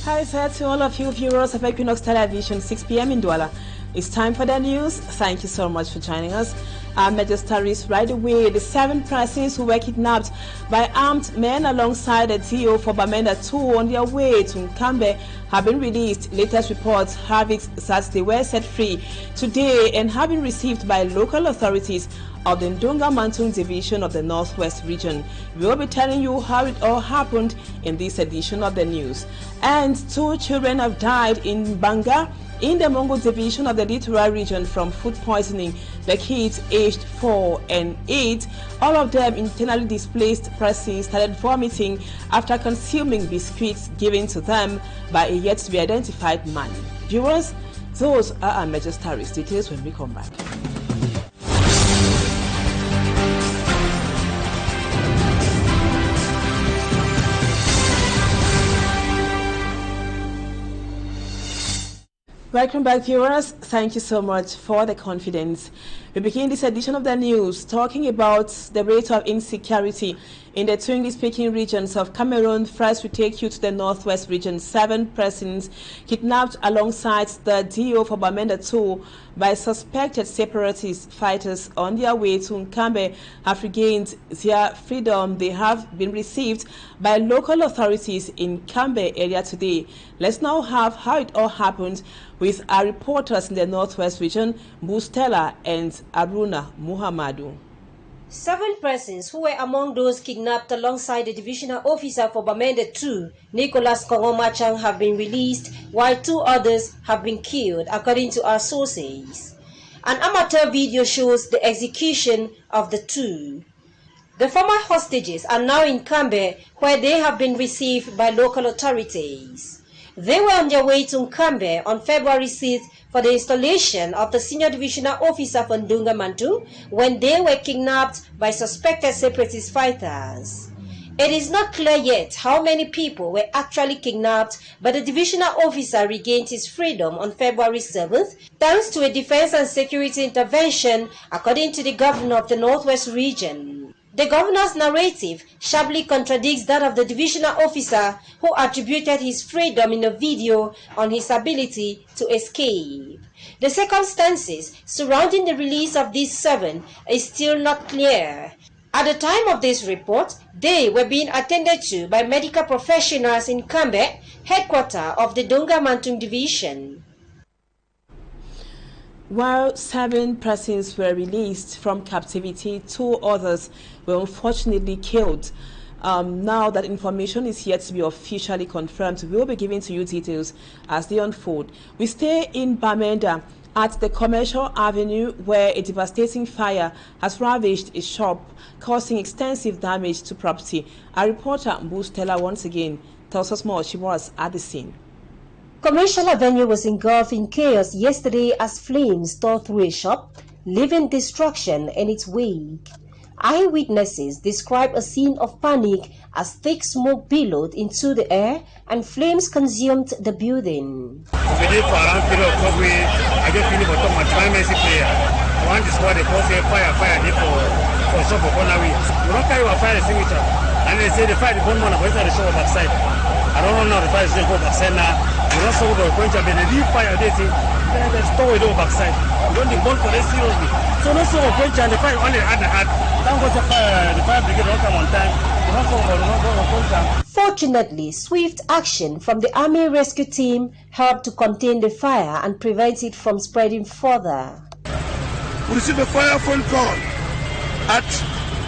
Hi, sir, to all of you viewers of Equinoxe Television, 6 p.m. in Douala. It's time for the news. Thank you so much for joining us. Our major stories right away. The 7 persons who were kidnapped by armed men alongside a DO for Bamenda 2 on their way to Nkambe have been released. Latest reports have it that they were set free today and have been received by local authorities of the Ndunga Mantung division of the Northwest region. We will be telling you how it all happened in this edition of the news. And 2 children have died in Banga in the Mongo division of the Littoral region from food poisoning. The kids aged 4 and 8, all of them internally displaced persons, started vomiting after consuming biscuits given to them by a yet to be identified man. Viewers, those are our major stories. Details when we come back. Welcome back, viewers. Thank you so much for the confidence. We begin this edition of the news talking about the rate of insecurity in the 2 English-speaking regions of Cameroon. First, we take you to the Northwest region. 7 persons kidnapped alongside the DO for Bamenda 2 by suspected separatist fighters on their way to Nkambe have regained their freedom. They have been received by local authorities in Nkambe area today. Let's now have how it all happened with our reporters in the Northwest region, Bustela and Aruna Muhammadu. 7 persons who were among those kidnapped alongside the divisional officer for Bamenda 2, Nicholas Kongomachang, have been released, while 2 others have been killed, according to our sources. An amateur video shows the execution of the 2. The former hostages are now in Nkambe, where they have been received by local authorities. They were on their way to Nkambe on February 6th for the installation of the senior divisional officer for Ndunga Mantu when they were kidnapped by suspected separatist fighters. It is not clear yet how many people were actually kidnapped, but the divisional officer regained his freedom on February 7th thanks to a defense and security intervention, according to the governor of the Northwest region. The governor's narrative sharply contradicts that of the divisional officer, who attributed his freedom in a video on his ability to escape. The circumstances surrounding the release of these 7 is still not clear. At the time of this report, they were being attended to by medical professionals in Nkambe, headquarters of the Ndunga Mantung division. While 7 persons were released from captivity, 2 others were unfortunately killed. Now that information is yet to be officially confirmed, we will be giving to you details as they unfold. We stay in Bamenda at the Commercial Avenue, where a devastating fire has ravaged a shop, causing extensive damage to property. Our reporter, Bustela, once again tells us more. She was at the scene. Commercial Avenue was engulfed in chaos yesterday as flames tore through a shop, leaving destruction in its wake. Eyewitnesses describe a scene of panic as thick smoke billowed into the air and flames consumed the building. I don't know the fire is go backside now. You don't saw the point of the fire they say they store it over backside. You don't want for this seriously. So no so point and the fire only at the heart. Don't go to the fire brigade don't come on time. You don't go. Fortunately, swift action from the Army rescue team helped to contain the fire and prevent it from spreading further. We received a fire phone call at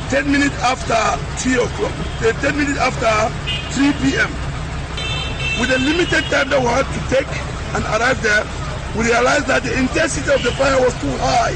10 minutes after 3 o'clock, 10 minutes after 3 p.m. With a limited time that we had to take and arrive there, we realized that the intensity of the fire was too high.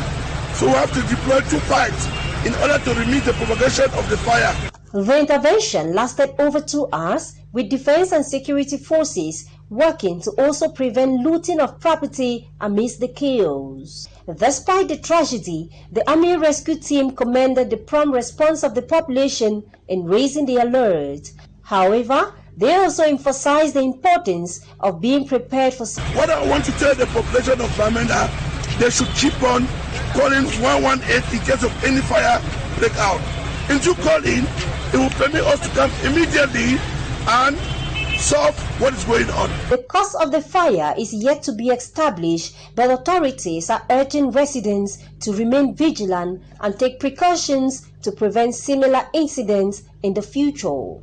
So we have to deploy 2 pipes in order to remove the propagation of the fire. The intervention lasted over 2 hours, with defense and security forces working to also prevent looting of property amidst the chaos. Despite the tragedy, the Army rescue team commended the prompt response of the population in raising the alert. However, they also emphasized the importance of being prepared for... What I want to tell the population of Bamenda, they should keep on calling 118 in case of any fire breakout. If you call in, it will permit us to come immediately and solve what is going on. The cause of the fire is yet to be established, but authorities are urging residents to remain vigilant and take precautions to prevent similar incidents in the future.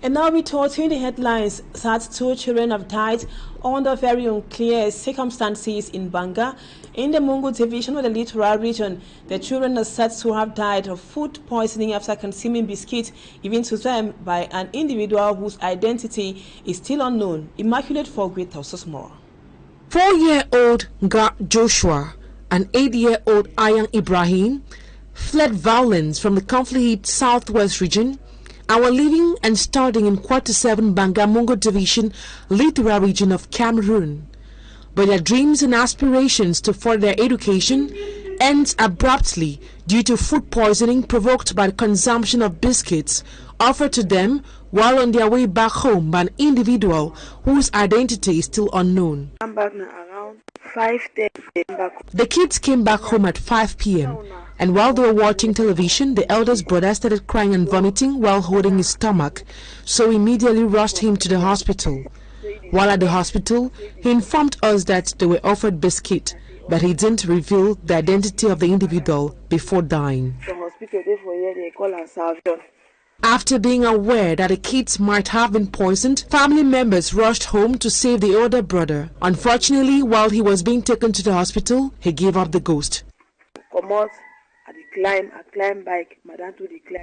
And now we told you in the headlines that 2 children have died under very unclear circumstances in Banga. In the Mungu division of the littoral region, the children are said to have died of food poisoning after consuming biscuits given to them by an individual whose identity is still unknown. Immaculate Forgwit tells us more. 4-year-old Nga Joshua and 8-year-old Ayang Ibrahim fled violence from the conflict southwest region and were living and studying in Quarter 7 Bangamungo Division, littoral region of Cameroon. But their dreams and aspirations to further their education ends abruptly due to food poisoning provoked by the consumption of biscuits offered to them while on their way back home by an individual whose identity is still unknown. I'm back now around 5:10. The kids came back home at 5 p.m. and while they were watching television, the eldest brother started crying and vomiting while holding his stomach, so we immediately rushed him to the hospital. While at the hospital, he informed us that they were offered biscuit, but he didn't reveal the identity of the individual before dying. After being aware that the kids might have been poisoned, family members rushed home to save the older brother. Unfortunately, while he was being taken to the hospital, he gave up the ghost.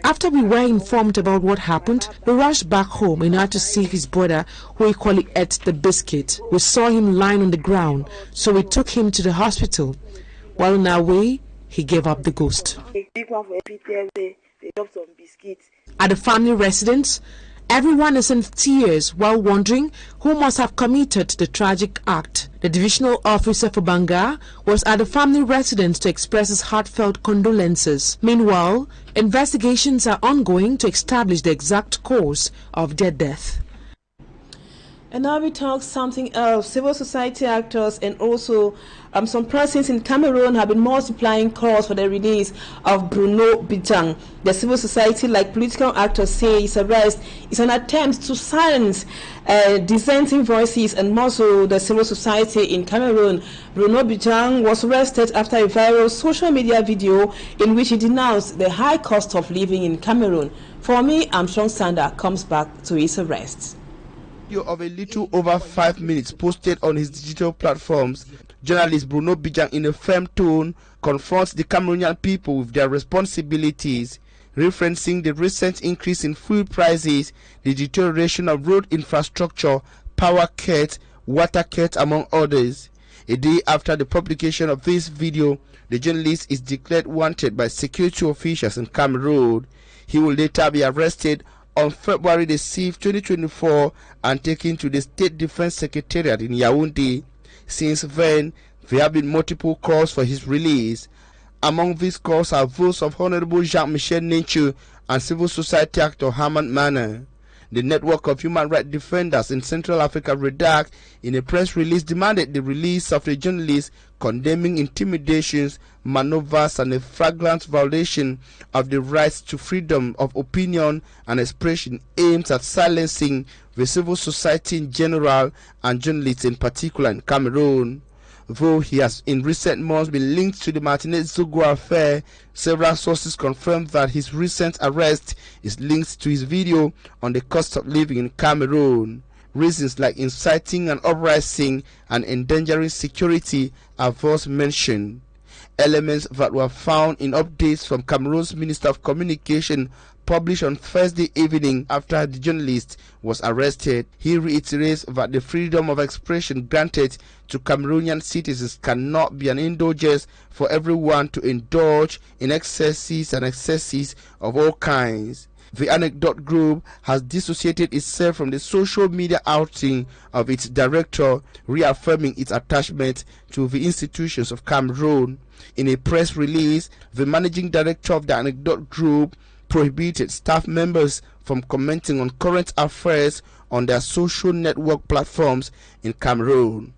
After we were informed about what happened, we rushed back home in order to save his brother, who equally ate the biscuit. We saw him lying on the ground, so we took him to the hospital. While on our way, he gave up the ghost. At the family residence, everyone is in tears while wondering who must have committed the tragic act. The divisional officer for Banga was at the family residence to express his heartfelt condolences. Meanwhile, investigations are ongoing to establish the exact cause of their death. And now we talk something else. Civil society actors and also some persons in Cameroon have been multiplying calls for the release of Bruno Bang. The civil society, like political actors, say his arrest is an attempt to silence dissenting voices and muzzle the civil society in Cameroon. Bruno Bang was arrested after a viral social media video in which he denounced the high cost of living in Cameroon. For me, Armstrong Sander comes back to his arrest. Of a little over 5 minutes posted on his digital platforms, journalist Bruno Bang in a firm tone confronts the Cameroonian people with their responsibilities, referencing the recent increase in food prices, the deterioration of road infrastructure, power cuts, water cuts, among others. A day after the publication of this video, the journalist is declared wanted by security officials in Cameroon. He will later be arrested on February the 6th, 2024 and taken to the State Defense Secretariat in Yaoundé. Since then, there have been multiple calls for his release. Among these calls are those of Honorable Jean-Michel Ninchu and civil society actor Herman Manner. The network of human rights defenders in Central Africa, REDAC, in a press release demanded the release of the journalist, condemning intimidations, maneuvers, and a flagrant violation of the rights to freedom of opinion and expression aimed at silencing the civil society in general and journalists in particular in Cameroon. Though he has in recent months been linked to the Martinez Zogo affair, several sources confirmed that his recent arrest is linked to his video on the cost of living in Cameroon. Reasons like inciting an uprising and endangering security are thus mentioned. Elements that were found in updates from Cameroon's Minister of Communication published on Thursday evening after the journalist was arrested. He reiterates that the freedom of expression granted to Cameroonian citizens cannot be an indulgence for everyone to indulge in excesses and excesses of all kinds. The Anecdote Group has dissociated itself from the social media outing of its director, reaffirming its attachment to the institutions of Cameroon. In a press release, the managing director of the Anecdote Group prohibited staff members from commenting on current affairs on their social network platforms in Cameroon.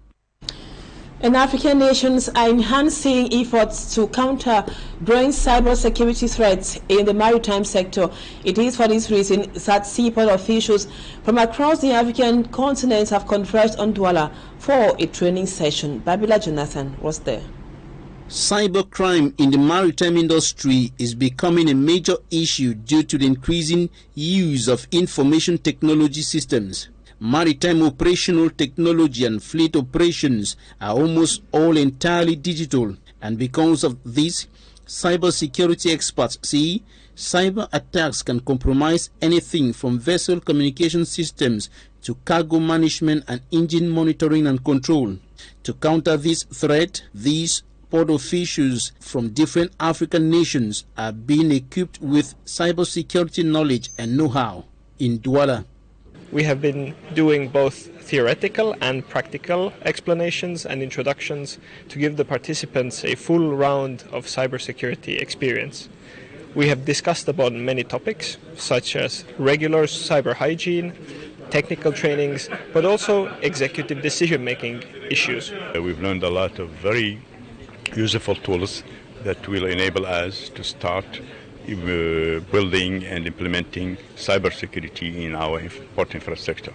And African nations are enhancing efforts to counter growing cybersecurity threats in the maritime sector. It is for this reason that seaport officials from across the African continent have converged on Douala for a training session. Babila Jonathan was there. Cybercrime in the maritime industry is becoming a major issue due to the increasing use of information technology systems. Maritime operational technology and fleet operations are almost all entirely digital, and because of this, cybersecurity experts say cyber attacks can compromise anything from vessel communication systems to cargo management and engine monitoring and control. To counter this threat, these port officials from different African nations are being equipped with cybersecurity knowledge and know-how. In Douala, we have been doing both theoretical and practical explanations and introductions to give the participants a full round of cybersecurity experience. We have discussed about many topics, such as regular cyber hygiene, technical trainings, but also executive decision-making issues. We've learned a lot of very useful tools that will enable us to start building and implementing cybersecurity in our port infrastructure.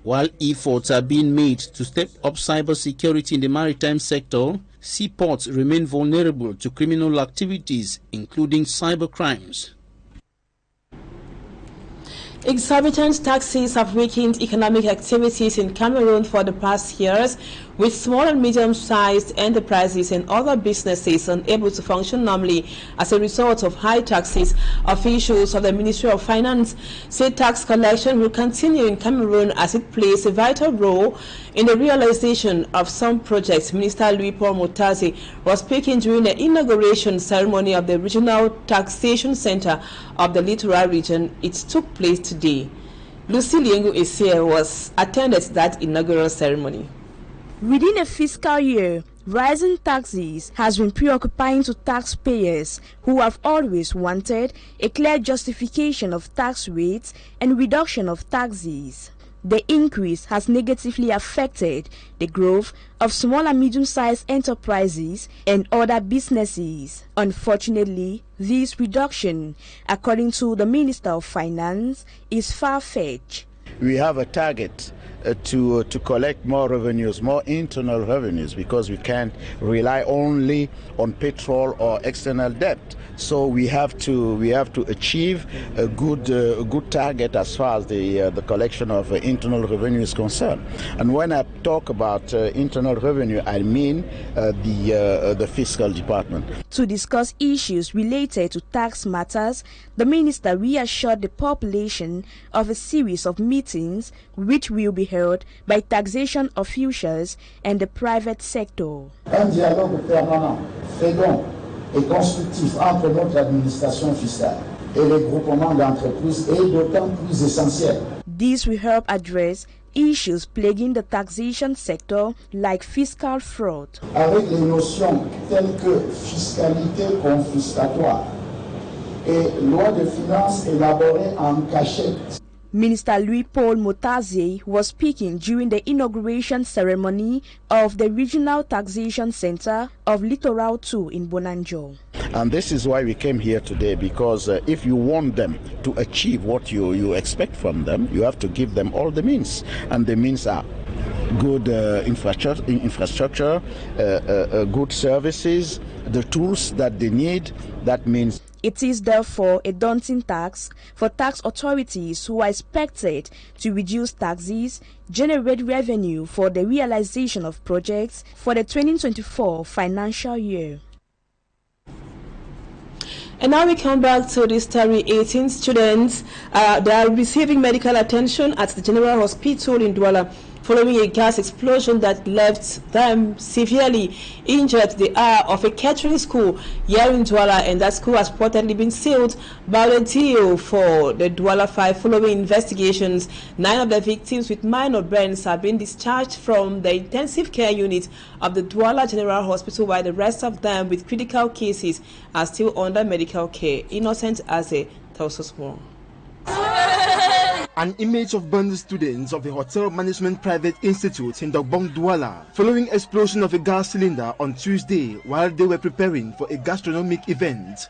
While efforts are being made to step up cybersecurity in the maritime sector, seaports remain vulnerable to criminal activities, including cybercrimes. Exorbitant taxes have weakened economic activities in Cameroon for the past years, with small and medium-sized enterprises and other businesses unable to function normally as a result of high taxes. Officials of the Ministry of Finance say tax collection will continue in Cameroon as it plays a vital role in the realization of some projects. Minister Louis-Paul Motazi was speaking during the inauguration ceremony of the Regional Taxation Center of the Littoral Region. It took place today. Lucy Liengu Esie was attended that inaugural ceremony. Within a fiscal year, rising taxes has been preoccupying to taxpayers who have always wanted a clear justification of tax rates and reduction of taxes. The increase has negatively affected the growth of small and medium-sized enterprises and other businesses. Unfortunately, this reduction, according to the Minister of Finance, is far-fetched. We have a target to collect more revenues, more internal revenues, because we can't rely only on petrol or external debt. So we have to achieve a good target as far as the collection of internal revenue is concerned. And when I talk about internal revenue, I mean the fiscal department. To discuss issues related to tax matters, the minister reassured the population of a series of meetings which will be held by taxation officials and the private sector. Un dialogue permanent, fécond et constructif entre notre administration fiscale et les groupements d'entreprises est d'autant plus essentiel. This will help address issues plaguing the taxation sector like fiscal fraud. Avec les notions telles que fiscalité confiscatoire et loi de finances élaborée en cachette. Minister Louis-Paul Motazi was speaking during the inauguration ceremony of the Regional Taxation Center of Littoral 2 in Bonanjo. And this is why we came here today, because if you want them to achieve what you expect from them, you have to give them all the means. And the means are good infrastructure, good services, the tools that they need. That means it is therefore a daunting task for tax authorities who are expected to reduce taxes, generate revenue for the realization of projects for the 2024 financial year. And now we come back to the story. 18 students they are receiving medical attention at the General Hospital in Douala following a gas explosion that left them severely injured at the hour of a catering school here in Douala, and that school has reportedly been sealed by the DO for the Douala 5 following investigations. 9 of the victims with minor burns have been discharged from the intensive care unit of the Douala General Hospital, while the rest of them with critical cases are still under medical care. Innocent Aze tells us more. An image of burned students of the Hotel Management Private Institute in Dogbong, Douala, following explosion of a gas cylinder on Tuesday while they were preparing for a gastronomic event.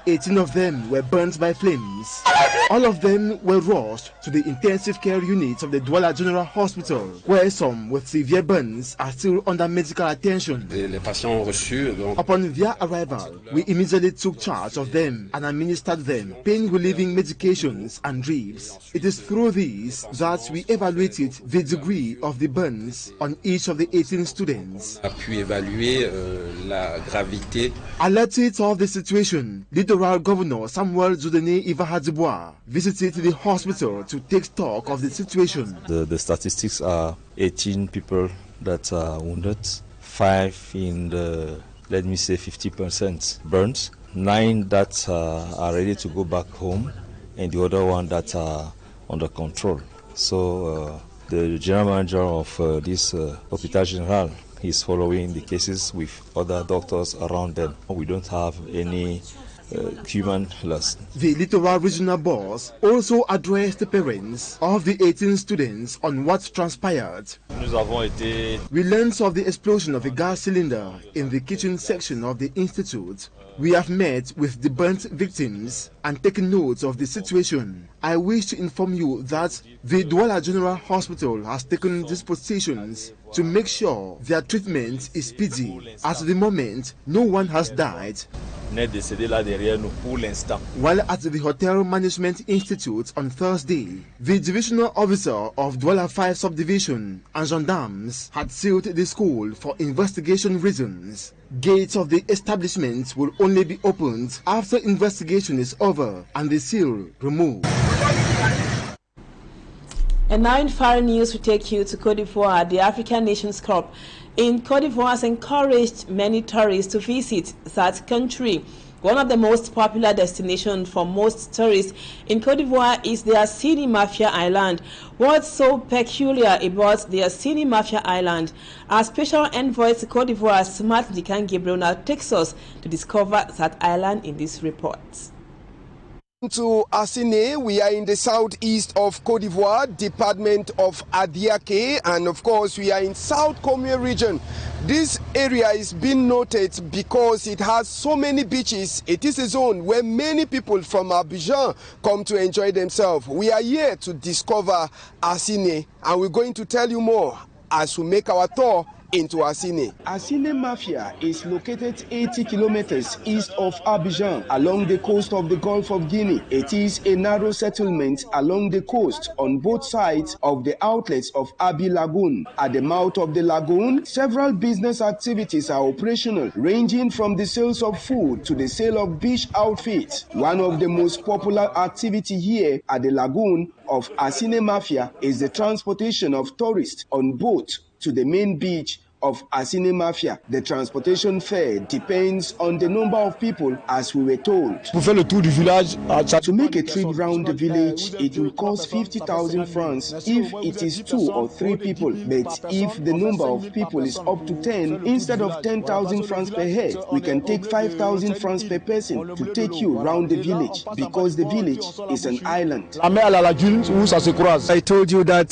18 of them were burnt by flames. All of them were rushed to the intensive care unit of the Douala General Hospital, where some with severe burns are still under medical attention. Upon their arrival, we immediately took charge of them and administered them pain-relieving medications and drips. It is through these that we evaluated the degree of the burns on each of the 18 students. Alerted of the situation, Littoral Governor Samuel Zudene Ivahadibois visited the hospital to take stock of the situation. The statistics are 18 people that are wounded, 5 in the, let me say, 50% burns, 9 that are ready to go back home, and the other one that are under control. So the general manager of this Hôpital Général is following the cases with other doctors around them. We don't have any human loss. The Littoral Regional Boss also addressed the parents of the 18 students on what transpired. We learned of the explosion of a gas cylinder in the kitchen section of the institute. We have met with the burnt victims and taken notes of the situation. I wish to inform you that the Douala General Hospital has taken dispositions to make sure their treatment is speedy. At the moment, no one has died. While at the Hotel Management Institute on Thursday, the divisional officer of Douala 5 Subdivision and gendarmes had sealed the school for investigation reasons. Gates of the establishment will only be opened after investigation is over and the seal removed. And now in foreign news, we take you to Côte d'Ivoire. The African Nations Cup in Côte d'Ivoire has encouraged many tourists to visit that country. One of the most popular destinations for most tourists in Côte d'Ivoire is the Assini Mafia Island. What's so peculiar about the Assini Mafia Island? Our special envoy to Côte d'Ivoire, Smart Dikan Gabriel, now takes us to discover that island in this report. To Assini, we are in the southeast of Côte d'Ivoire, department of Adiake, and of course we are in South Commune region. This area is being noted because it has so many beaches. It is a zone where many people from Abidjan come to enjoy themselves. We are here to discover Assini, and we're going to tell you more as we make our tour into Assini. Assini Mafia is located 80 kilometers east of Abidjan along the coast of the Gulf of Guinea. It is a narrow settlement along the coast on both sides of the outlets of Abi Lagoon. At the mouth of the lagoon, several business activities are operational, ranging from the sales of food to the sale of beach outfits. One of the most popular activities here at the lagoon of Assini Mafia is the transportation of tourists on boat to the main beach of Assini Mafia. The transportation fare depends on the number of people, as we were told. To make a trip round the village, it will cost 50,000 francs if it is 2 or 3 people. But if the number of people is up to 10, instead of 10,000 francs per head, we can take 5,000 francs per person to take you round the village, because the village is an island. I told you that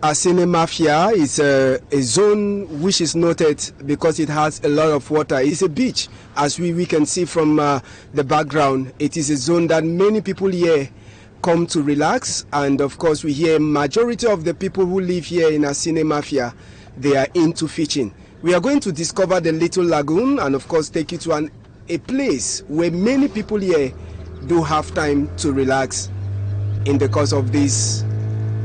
Assini Mafia is a zone which is noted because it has a lot of water. It's a beach, as we can see from the background. It is a zone that many people here come to relax, and of course we hear majority of the people who live here in Assini Mafia, they are into fishing. We are going to discover the little lagoon and of course take you to a place where many people here do have time to relax in the course of this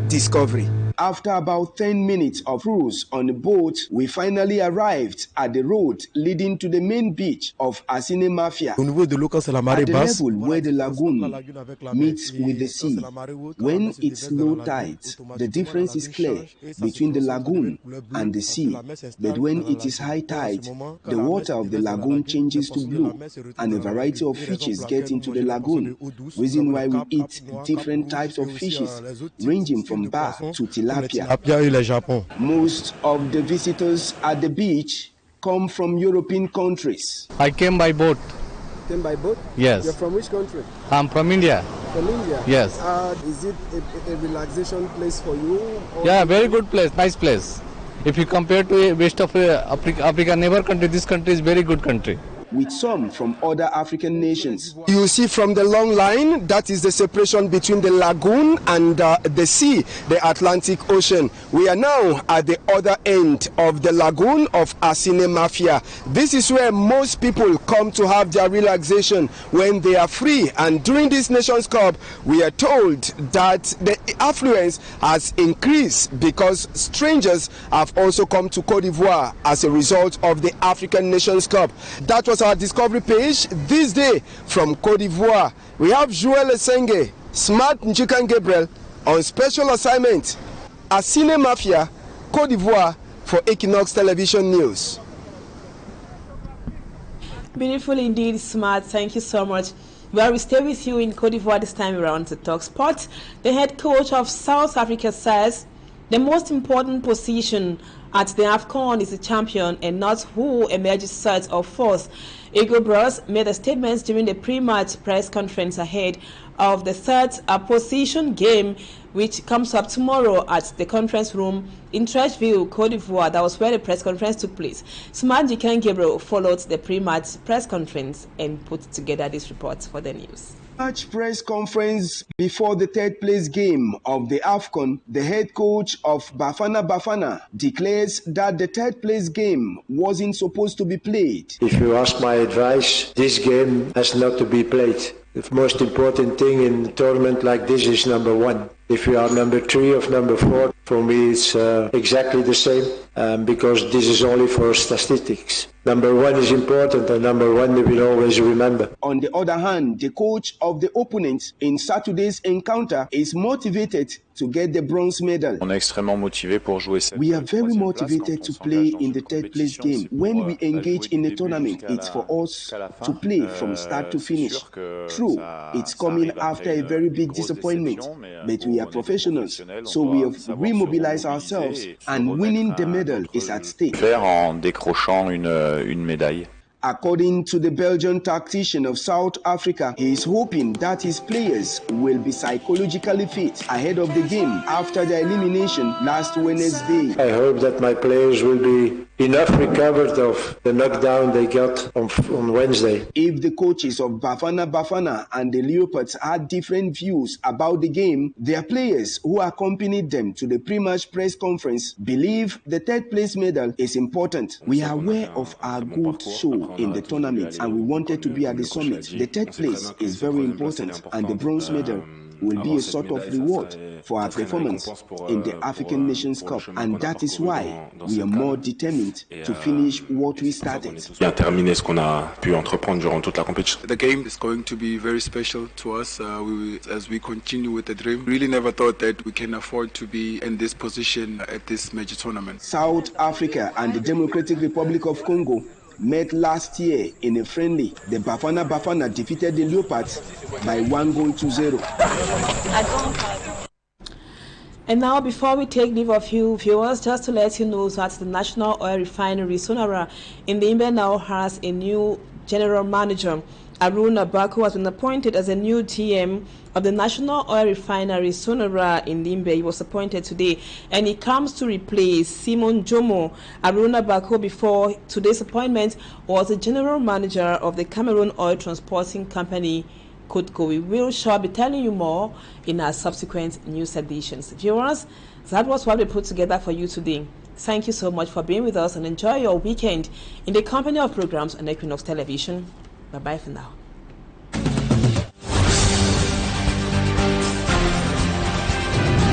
discovery. After about 10 minutes of cruise on the boat, we finally arrived at the road leading to the main beach of Assini Mafia. At the level where the lagoon meets with the sea, when it's low tide, the difference is clear between the lagoon and the sea. But when it is high tide, the water of the lagoon changes to blue, and a variety of fishes get into the lagoon. Reason why we eat different types of fishes, ranging from bar to tilapia. Most of the visitors at the beach come from European countries. I came by boat. Came by boat? Yes. You're from which country? I'm from India. Colombia. Yes. Is it a relaxation place for you? Yeah, very good place, nice place. If you compare to a West of Africa neighbor country, this country is very good country. With some from other African nations. You see from the long line, that is the separation between the lagoon and the sea, the Atlantic Ocean. We are now at the other end of the lagoon of Asine Mafia. This is where most people come to have their relaxation when they are free. And during this Nations Cup, we are told that the affluence has increased because strangers have also come to Cote d'Ivoire as a result of the African Nations Cup. That was our discovery page this day from Cote d'Ivoire. We have Joël Esenge, Smart Njikan Gabriel on special assignment. Asine Mafia, Cote d'Ivoire for Equinoxe Television News. Beautiful indeed, Smart. Thank you so much. Well, we stay with you in Cote d'Ivoire this time around to talk sport. The head coach of South Africa says the most important position at the AFCON is the champion and not who emerges third or fourth. Eagle Bros made the statements during the pre-match press conference ahead of the third position game, which comes up tomorrow at the conference room in Trècheville, Cote d'Ivoire. That was where the press conference took place. Smart Njikan Gabriel followed the pre-match press conference and put together this report for the news. Match press conference before the third place game of the AFCON, the head coach of Bafana Bafana declares that the third place game wasn't supposed to be played. If you ask my advice, this game has not to be played. The most important thing in a tournament like this is number one. If you are number 3 or number 4, for me it's exactly the same because this is only for statistics. Number 1 is important and number 1 we will always remember. On the other hand, the coach of the opponent in Saturday's encounter is motivated to get the bronze medal. We are very motivated to play in the third place game. When we engage in a tournament, it's for us to play from start to finish. True, it's coming after a very big disappointment, but we are professionals, so we have remobilized ourselves and winning the medal is at stake. According to the Belgian tactician of South Africa, he is hoping that his players will be psychologically fit ahead of the game after the elimination last Wednesday. I hope that my players will be enough recovered of the knockdown they got on Wednesday. If the coaches of Bafana Bafana and the Leopards had different views about the game, their players who accompanied them to the pre-match press conference believe the third place medal is important. We are aware of our good show in the tournament and we wanted to be at the summit. The third place is very important and the bronze medal will be a sort of reward for our performance in the African Nations Cup, and that is why we are more determined to finish what we started. The game is going to be very special to us as we continue with the dream. Really never thought that we can afford to be in this position at this major tournament. South Africa and the Democratic Republic of Congo met last year in a friendly. The Bafana Bafana defeated the Leopards by 1-0. And now, before we take leave of you viewers, just to let you know that the National Oil Refinery Sonara in Limbe now has a new general manager. Aruna Baku has been appointed as a new GM of the National Oil Refinery Sonara in Limbe. He was appointed today, and he comes to replace Simon Jomo. Aruna Baku, before today's appointment, was the general manager of the Cameroon Oil Transporting Company, Kutko. We will shall be telling you more in our subsequent news editions. Viewers, that was what we put together for you today. Thank you so much for being with us and enjoy your weekend in the company of programs on Equinoxe Television. Bye-bye for now.